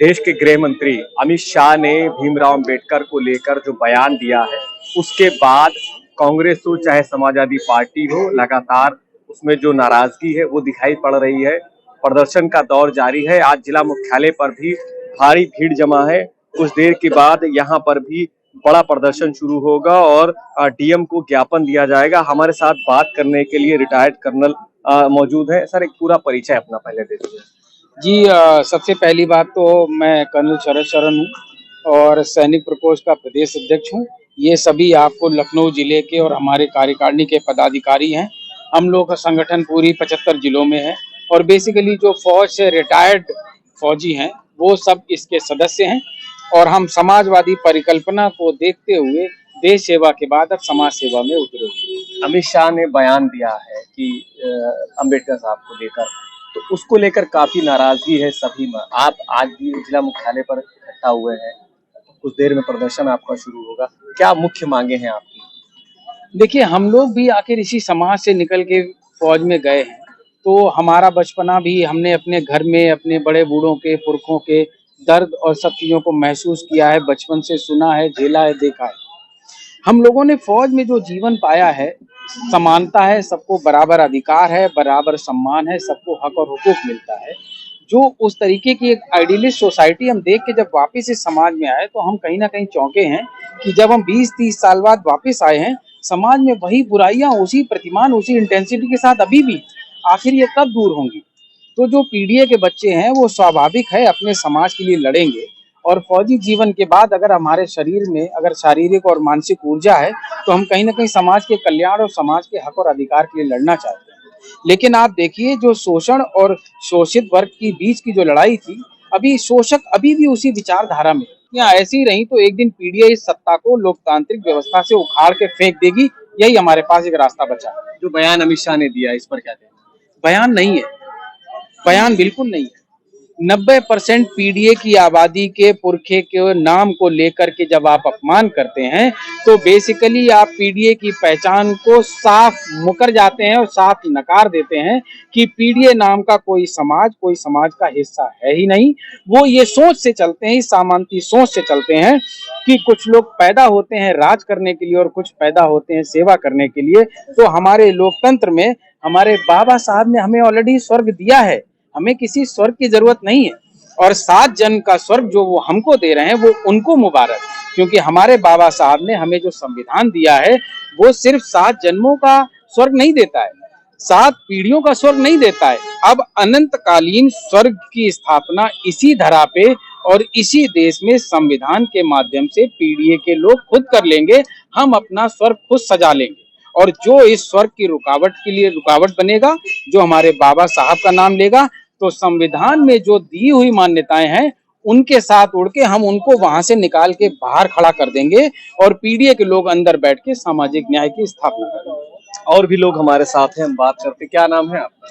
देश के गृह मंत्री अमित शाह ने भीमराव अंबेडकर को लेकर जो बयान दिया है, उसके बाद कांग्रेस हो चाहे समाजवादी पार्टी हो, लगातार उसमें जो नाराजगी है वो दिखाई पड़ रही है। प्रदर्शन का दौर जारी है। आज जिला मुख्यालय पर भी भारी भीड़ जमा है। कुछ देर के बाद यहाँ पर भी बड़ा प्रदर्शन शुरू होगा और डीएम को ज्ञापन दिया जाएगा। हमारे साथ बात करने के लिए रिटायर्ड कर्नल मौजूद है। सर, एक पूरा परिचय अपना पहले दे दीजिए। जी सबसे पहली बात तो मैं कर्नल शरद शरण हूँ और सैनिक प्रकोष्ठ का प्रदेश अध्यक्ष हूँ। ये सभी आपको लखनऊ जिले के और हमारे कार्यकारिणी के पदाधिकारी हैं। हम लोग का संगठन पूरी 75 जिलों में है और बेसिकली जो फौज से रिटायर्ड फौजी हैं वो सब इसके सदस्य हैं और हम समाजवादी परिकल्पना को देखते हुए देश सेवा के बाद अब समाज सेवा में उतरे हुए। अमित शाह ने बयान दिया है कि अंबेडकर साहब को लेकर, तो उसको लेकर काफी नाराजगी है सभी में। आप आज भी जिला मुख्यालय पर इकट्ठा हुए हैं, कुछ देर में प्रदर्शन आपका शुरू होगा। क्या मुख्य मांगे हैं आपकी? देखिए, हम लोग भी आखिर इसी समाज से निकल के फौज में गए हैं, तो हमारा बचपना भी हमने अपने घर में अपने बड़े बूढ़ों के पुरखों के दर्द और सब चीज़ों को महसूस किया है, बचपन से सुना है, झेला है, देखा है। हम लोगों ने फौज में जो जीवन पाया है, समानता है, सबको बराबर अधिकार है, बराबर सम्मान है, सबको हक और हुकूक मिलता है। जो उस तरीके की एक आइडियलिस्ट सोसाइटी हम देख के जब वापस इस समाज में आए तो हम कहीं ना कहीं चौंके हैं कि जब हम 20-30 साल बाद वापस आए हैं, समाज में वही बुराइयां उसी प्रतिमान उसी इंटेंसिटी के साथ अभी भी। आखिर ये कब दूर होंगी? तो जो पीढ़ी के बच्चे हैं वो स्वाभाविक है अपने समाज के लिए लड़ेंगे और फौजी जीवन के बाद अगर हमारे शरीर में अगर शारीरिक और मानसिक ऊर्जा है तो हम कहीं ना कहीं समाज के कल्याण और समाज के हक और अधिकार के लिए लड़ना चाहते हैं। लेकिन आप देखिए, जो शोषण और शोषित वर्ग के बीच की जो लड़ाई थी, अभी शोषक अभी भी उसी विचारधारा में। यहाँ ऐसी ही रही तो एक दिन पीढ़ियां इस सत्ता को लोकतांत्रिक व्यवस्था से उखाड़ के फेंक देगी। यही हमारे पास एक रास्ता बचा है। जो बयान अमित शाह ने दिया, इस पर क्या कहते हैं? बयान नहीं है, बयान बिल्कुल नहीं है। 90% पीडीए की आबादी के पुरखे के नाम को लेकर के जब आप अपमान करते हैं तो बेसिकली आप पीडीए की पहचान को साफ मुकर जाते हैं और साफ नकार देते हैं कि पीडीए नाम का कोई समाज का हिस्सा है ही नहीं। वो ये सोच से चलते हैं, इस सामंती सोच से चलते हैं कि कुछ लोग पैदा होते हैं राज करने के लिए और कुछ पैदा होते हैं सेवा करने के लिए। तो हमारे लोकतंत्र में हमारे बाबा साहब ने हमें ऑलरेडी स्वर्ग दिया है, हमें किसी स्वर्ग की जरूरत नहीं है। और 7 जन्म का स्वर्ग जो वो हमको दे रहे हैं वो उनको मुबारक, क्योंकि हमारे बाबा साहब ने हमें जो संविधान दिया है वो सिर्फ 7 जन्मों का स्वर्ग नहीं देता है, 7 पीढ़ियों का स्वर्ग नहीं देता है। अब अनंतकालीन स्वर्ग की स्थापना इसी धरा पे और इसी देश में संविधान के माध्यम से पीढ़ी के लोग खुद कर लेंगे। हम अपना स्वर्ग खुद सजा लेंगे और जो इस स्वर्ग की रुकावट के लिए रुकावट बनेगा, जो हमारे बाबा साहब का नाम लेगा, तो संविधान में जो दी हुई मान्यताएं हैं उनके साथ उड़ के हम उनको वहां से निकाल के बाहर खड़ा कर देंगे और पीडीए के लोग अंदर बैठ के सामाजिक न्याय की स्थापना करेंगे। और भी लोग हमारे साथ हैं, हम बात करते। क्या नाम है आपका?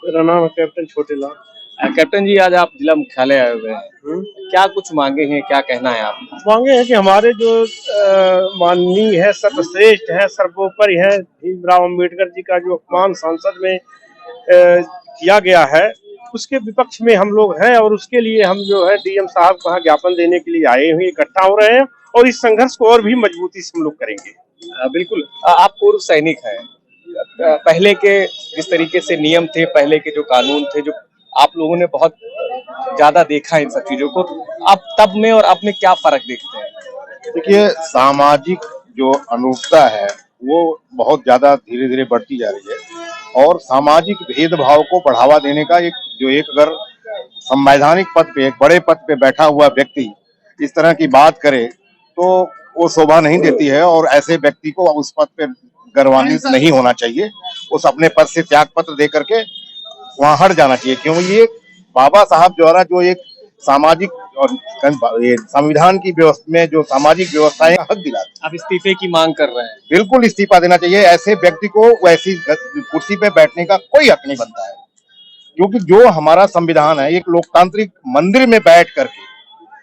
मेरा नाम है कैप्टन छोटेलाल। कैप्टन जी, आज आप जिला मुख्यालय आए हुए हैं, क्या कुछ मांगे हैं, क्या कहना है आप? मांगे हैं कि हमारे जो माननीय है, सर्वश्रेष्ठ है, सर्वोपरि है, भीमराव अंबेडकर जी का जो अपमान संसद में किया गया है, उसके विपक्ष में हम लोग हैं और उसके लिए हम जो है डीएम साहब को यहाँ ज्ञापन देने के लिए आए हुए इकट्ठा हो रहे हैं और इस संघर्ष को और भी मजबूती से हम लोग करेंगे। बिल्कुल। आप पूर्व सैनिक हैं। पहले के जिस तरीके से नियम थे, पहले के जो कानून थे, जो आप लोगों ने बहुत ज्यादा देखा इन सब चीजों को, अब तब में और अब में क्या फर्क देखते हैं? देखिए, सामाजिक जो अनुरूपता है वो बहुत ज्यादा धीरे धीरे बढ़ती जा रही है और सामाजिक भेदभाव को बढ़ावा देने का एक अगर संवैधानिक पद पे, एक बड़े पद पे बैठा हुआ व्यक्ति इस तरह की बात करे तो वो शोभा नहीं देती है और ऐसे व्यक्ति को उस पद पे गर्वान्वित नहीं होना चाहिए। उस अपने पद से त्याग पत्र दे करके वहां हट जाना चाहिए, क्योंकि ये बाबा साहब द्वारा जो एक सामाजिक और ये संविधान की व्यवस्था में जो सामाजिक व्यवस्थाएं हक दिलाती। आप इस्तीफे की मांग कर रहे हैं? बिल्कुल इस्तीफा देना चाहिए। ऐसे व्यक्ति को वैसी कुर्सी पे बैठने का कोई हक नहीं बनता है, क्योंकि जो हमारा संविधान है, एक लोकतांत्रिक मंदिर में बैठ करके,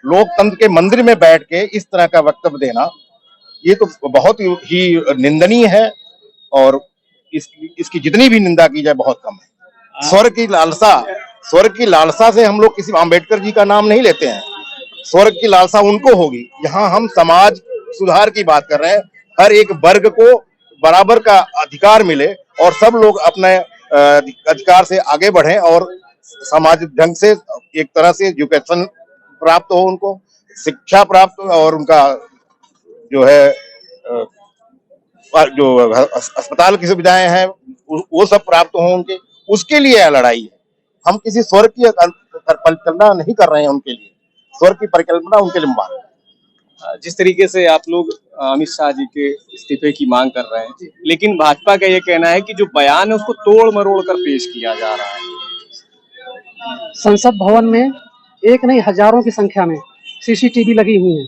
लोकतंत्र के मंदिर में बैठ के इस तरह का वक्तव्य देना, ये तो बहुत ही निंदनीय है और इसकी जितनी भी निंदा की जाए बहुत कम है। स्वर्ग की लालसा से हम लोग किसी अम्बेडकर जी का नाम नहीं लेते हैं, स्वर्ग की लालसा उनको होगी। यहाँ हम समाज सुधार की बात कर रहे हैं, हर एक वर्ग को बराबर का अधिकार मिले और सब लोग अपने अधिकार से आगे बढ़ें और सामाजिक ढंग से एक तरह से एजुकेशन प्राप्त हो, उनको शिक्षा प्राप्त हो और उनका जो है जो अस्पताल की सुविधाएं हैं वो सब प्राप्त हो उनके, उसके लिए यह लड़ाई है। हम किसी स्वर्ग की परिकल्पना नहीं कर रहे हैं उनके लिए, स्वर्ग की परिकल्पना उनके लिए मांग। जिस तरीके से आप लोग अमित शाह जी के इस्तीफे की मांग कर रहे हैं, लेकिन भाजपा का ये कहना है कि जो बयान है उसको तोड़ मरोड़ कर पेश किया जा रहा है। संसद भवन में एक नहीं हजारों की संख्या में सीसीटीवी लगी हुई है।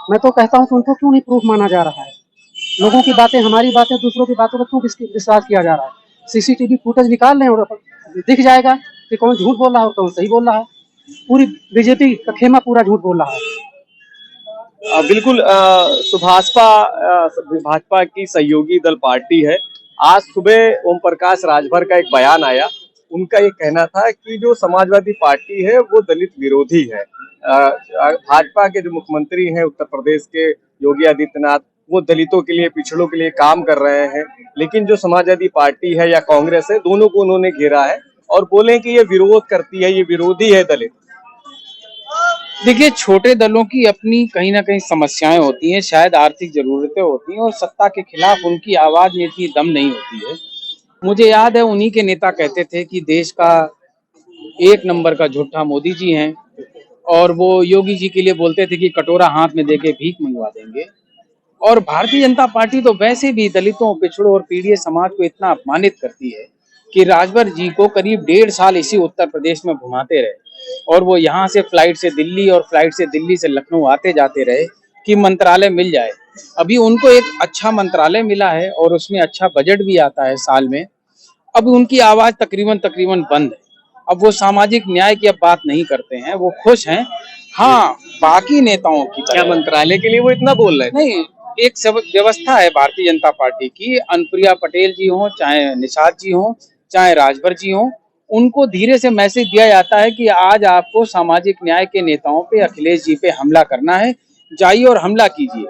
मैं तो कहता हूं कि उनको क्यों नहीं प्रूफ माना जा रहा है? लोगों की बातें, हमारी बातें, दूसरों की बातों पर क्यों विश्वास किया जा रहा है? सीसीटीवी फुटेज निकाल लें और दिख जाएगा कि कौन झूठ बोल रहा है और कौन सही बोल रहा है। पूरी बीजेपी का खेमा पूरा झूठ बोल रहा है। बिल्कुल सुभाषपा भाजपा की सहयोगी दल पार्टी है। आज सुबह ओम प्रकाश राजभर का एक बयान आया, उनका ये कहना था कि जो समाजवादी पार्टी है वो दलित विरोधी है। भाजपा के जो मुख्यमंत्री हैं उत्तर प्रदेश के योगी आदित्यनाथ, वो दलितों के लिए, पिछड़ों के लिए काम कर रहे हैं, लेकिन जो समाजवादी पार्टी है या कांग्रेस है, दोनों को उन्होंने घेरा है और बोले कि ये विरोध करती है, ये विरोधी है दलित। देखिए, छोटे दलों की अपनी कहीं ना कहीं समस्याएं होती हैं, शायद आर्थिक जरूरतें होती हैं और सत्ता के खिलाफ उनकी आवाज में इतनी दम नहीं होती है। मुझे याद है उन्हीं के नेता कहते थे कि देश का एक नंबर का झूठा मोदी जी हैं और वो योगी जी के लिए बोलते थे कि कटोरा हाथ में देके भीख मंगवा देंगे। और भारतीय जनता पार्टी तो वैसे भी दलितों, पिछड़ों और पीड़ित समाज को इतना अपमानित करती है कि राजभर जी को करीब 1.5 साल इसी उत्तर प्रदेश में घुमाते रहे और वो यहाँ से फ्लाइट से दिल्ली और फ्लाइट से दिल्ली से लखनऊ आते जाते रहे कि मंत्रालय मिल जाए। अभी उनको एक अच्छा मंत्रालय मिला है और उसमें अच्छा बजट भी आता है साल में। अब उनकी आवाज तकरीबन बंद है। अब वो सामाजिक न्याय की अब बात नहीं करते हैं, वो खुश हैं। हाँ, बाकी नेताओं की क्या मंत्रालय के लिए वो इतना बोल रहे थे? नहीं, एक सब व्यवस्था है भारतीय जनता पार्टी की। अनुप्रिया पटेल जी हो, चाहे निषाद जी हो, चाहे राजभर जी हो, उनको धीरे से मैसेज दिया जाता है कि आज आपको सामाजिक न्याय के नेताओं पे, अखिलेश जी पे हमला करना है, जाइए और हमला कीजिए।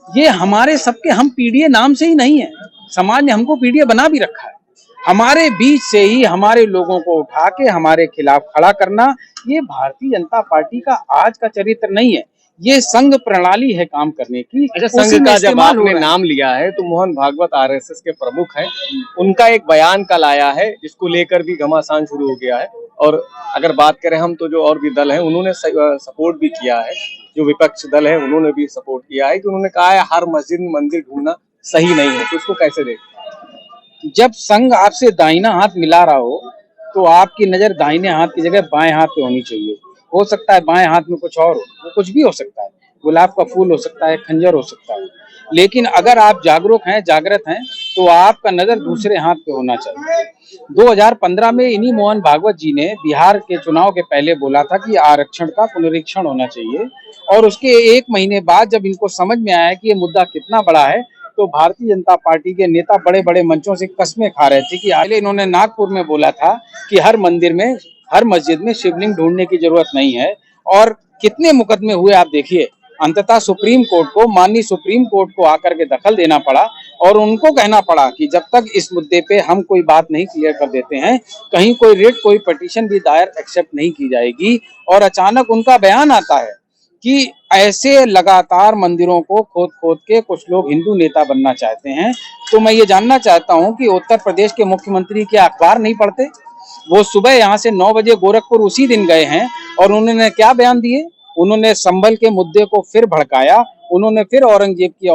ये हमारे सबके, हम पीडीए नाम से ही नहीं है, समाज ने हमको पीडीए बना भी रखा है। हमारे बीच से ही हमारे लोगों को उठा के हमारे खिलाफ खड़ा करना, ये भारतीय जनता पार्टी का आज का चरित्र नहीं है। ये संघ प्रणाली है काम करने की। अच्छा, संघ का जब आपने नाम लिया है तो मोहन भागवत आरएसएस के प्रमुख हैं, उनका एक बयान कल आया है जिसको लेकर भी घमासान शुरू हो गया है। और अगर बात करें हम तो जो और भी दल हैं उन्होंने सपोर्ट भी किया है, जो विपक्ष दल है उन्होंने भी सपोर्ट किया है कि उन्होंने कहा है हर मस्जिद में मंदिर ढूंढना सही नहीं है। तो इसको कैसे देखते? जब संघ आपसे दाहिना हाथ मिला रहा हो तो आपकी नजर दाहिने हाथ की जगह बाएं हाथ पे होनी चाहिए। हो सकता है बाएं हाथ में कुछ और हो, वो कुछ भी हो सकता है, गुलाब का फूल हो सकता है, खंजर हो सकता है, लेकिन अगर आप जागरूक हैं, जागृत हैं, तो आपका नजर दूसरे हाथ पे होना चाहिए। 2015 में इन्हीं मोहन भागवत जी ने बिहार के चुनाव के पहले बोला था कि आरक्षण का पुनरीक्षण होना चाहिए और उसके 1 महीने बाद जब इनको समझ में आया कि ये मुद्दा कितना बड़ा है तो भारतीय जनता पार्टी के नेता बड़े बड़े मंचों से कस्में खा रहे थे कि पहले इन्होंने नागपुर में बोला था कि हर मंदिर में, हर मस्जिद में शिवलिंग ढूंढने की जरूरत नहीं है और कितने मुकदमे हुए आप देखिए। अंततः सुप्रीम कोर्ट को, माननीय सुप्रीम कोर्ट को आकर के दखल देना पड़ा और उनको कहना पड़ा कि जब तक इस मुद्दे पे हम कोई बात नहीं क्लियर कर देते हैं, कहीं कोई रिट, कोई पिटीशन भी दायर एक्सेप्ट नहीं की जाएगी। और अचानक उनका बयान आता है कि ऐसे लगातार मंदिरों को खोद खोद के कुछ लोग हिंदू नेता बनना चाहते हैं। तो मैं ये जानना चाहता हूं कि उत्तर प्रदेश के मुख्यमंत्री क्या अखबार नहीं पढ़ते? वो सुबह यहाँ से 9 बजे गोरखपुर उसी दिन गए हैं और उन्होंने क्या बयान दिए? उन्होंने संभल के मुद्दे को फिर भड़काया, उन्होंने फिर औरंगजेब की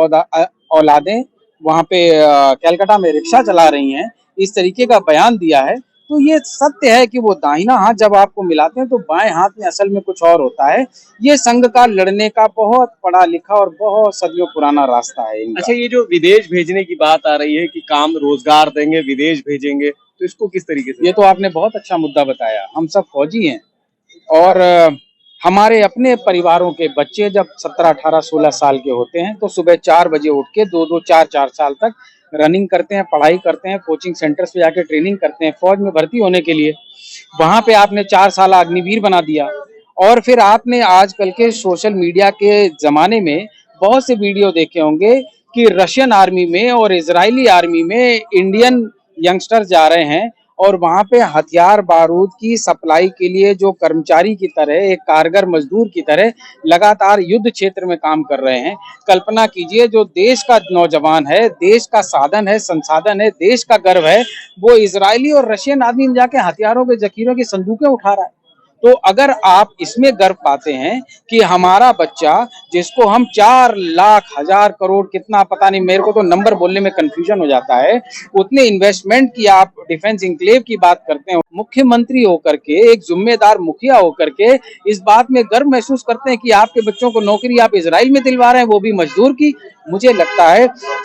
औलादें वहां पे कलकत्ता में रिक्शा चला रही हैं, इस तरीके का बयान दिया है। तो ये सत्य है कि वो दाहिना हाथ जब आपको मिलाते हैं तो बाएं हाथ में असल में कुछ और होता है। ये संघ का लड़ने का बहुत पढ़ा लिखा और बहुत सदियों पुराना रास्ता है इनका। अच्छा, ये जो विदेश भेजने की बात आ रही है कि काम रोजगार देंगे, विदेश भेजेंगे, तो इसको किस तरीके से? ये तो आपने बहुत अच्छा मुद्दा बताया। हम सब फौजी हैं और हमारे अपने परिवारों के बच्चे जब 17, 18, 16 साल के होते हैं तो सुबह 4 बजे उठ के 2-2, 4-4 साल तक रनिंग करते हैं, पढ़ाई करते हैं, कोचिंग सेंटर्स पे जाके ट्रेनिंग करते हैं फौज में भर्ती होने के लिए। वहां पे आपने 4 साल अग्निवीर बना दिया। और फिर आपने आजकल के सोशल मीडिया के जमाने में बहुत से वीडियो देखे होंगे कि रशियन आर्मी में और इजरायली आर्मी में इंडियन यंगस्टर जा रहे हैं और वहां पे हथियार बारूद की सप्लाई के लिए जो कर्मचारी की तरह, एक कारगर मजदूर की तरह लगातार युद्ध क्षेत्र में काम कर रहे हैं। कल्पना कीजिए, जो देश का नौजवान है, देश का साधन है, संसाधन है, देश का गर्व है, वो इजरायली और रशियन आर्मी में जाके हथियारों के जखीरों की संदूकें उठा रहा है। तो अगर आप इसमें गर्व पाते हैं कि हमारा बच्चा, जिसको हम 4 लाख 1000 करोड़, कितना पता नहीं, मेरे को तो नंबर बोलने में कंफ्यूजन हो जाता है, उतने इन्वेस्टमेंट की आप डिफेंस इंक्लेव की बात करते हैं, मुख्यमंत्री होकर के, एक जिम्मेदार मुखिया होकर के इस बात में गर्व महसूस करते हैं कि आपके बच्चों को नौकरी आप इजराइल में दिलवा रहे हैं, वो भी मजदूर की। मुझे लगता है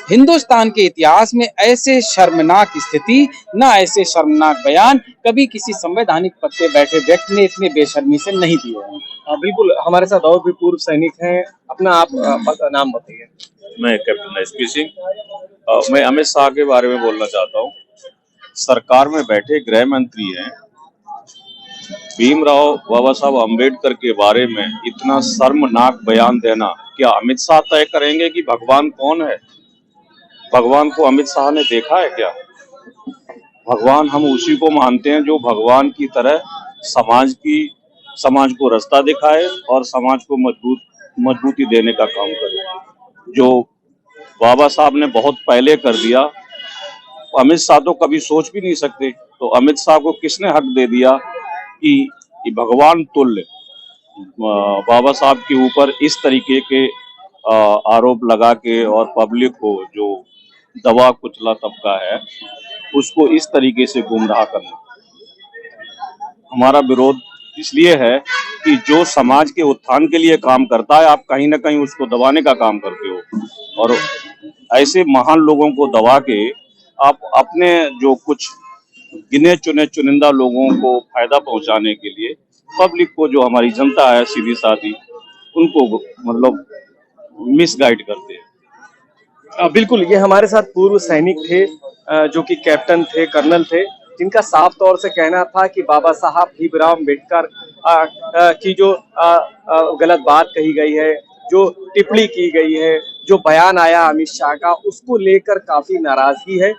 हिंदुस्तान के इतिहास में ऐसे शर्मनाक स्थिति, ना ऐसे शर्मनाक बयान कभी किसी संवैधानिक पद पे बैठे व्यक्ति ने इतने बेशर्मी से नहीं दिए हैं। बिल्कुल, हमारे साथ और भी पूर्व सैनिक हैं। अपना आप नाम बताइए। मैं कैप्टन एसपी सिंह। मैं अमित शाह के बारे में बोलना चाहता हूँ। सरकार में बैठे गृह मंत्री हैं, भीमराव बाबा साहब अम्बेडकर के बारे में इतना शर्मनाक बयान देना। क्या अमित शाह तय करेंगे कि भगवान कौन है? भगवान को अमित शाह ने देखा है क्या? भगवान हम उसी को मानते हैं जो भगवान की तरह समाज को रास्ता दिखाए और समाज को मजबूती देने का काम करे। जो बाबा साहब ने बहुत पहले कर दिया, अमित शाह तो कभी सोच भी नहीं सकते। तो अमित शाह को किसने हक दे दिया कि भगवान तुल्य बाबा साहब के ऊपर इस तरीके के आरोप लगा के, और पब्लिक को, जो दबा कुचला तबका है, उसको इस तरीके से गुमराह करना। हमारा विरोध इसलिए है कि जो समाज के उत्थान के लिए काम करता है, आप कहीं ना कहीं उसको दबाने का काम करते हो, और ऐसे महान लोगों को दबा के आप अपने जो कुछ गिने चुने चुनिंदा लोगों को फायदा पहुंचाने के लिए, पब्लिक को, जो हमारी जनता है सीधी साधी, उनको मतलब मिसगाइड करते हैं। बिल्कुल, ये हमारे साथ पूर्व सैनिक थे, जो कि कैप्टन थे, कर्नल थे, जिनका साफ तौर से कहना था कि बाबा साहब भीमराव अम्बेडकर की जो गलत बात कही गई है, जो टिप्पणी की गई है, जो बयान आया अमित शाह का, उसको लेकर काफी नाराजगी है,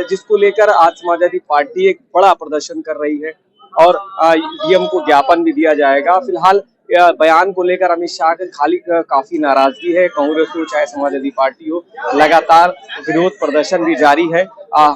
जिसको लेकर आज समाजवादी पार्टी एक बड़ा प्रदर्शन कर रही है और डीएम को ज्ञापन भी दिया जाएगा। फिलहाल बयान को लेकर अमित शाह के काफी नाराजगी है। कांग्रेस हो चाहे समाजवादी पार्टी हो, लगातार विरोध प्रदर्शन भी जारी है।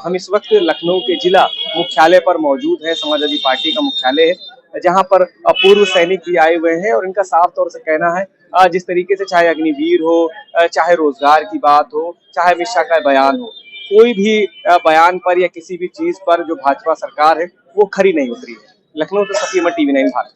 हम इस वक्त लखनऊ के जिला मुख्यालय पर मौजूद है। समाजवादी पार्टी का मुख्यालय है, जहां पर पूर्व सैनिक भी आए हुए हैं और इनका साफ तौर से कहना है, जिस तरीके से चाहे अग्निवीर हो, चाहे रोजगार की बात हो, चाहे अमित शाह का बयान हो, कोई भी बयान पर या किसी भी चीज पर जो भाजपा सरकार है वो खरी नहीं उतरी है। लखनऊ से सफी अहमद, टीवी 9 भारत।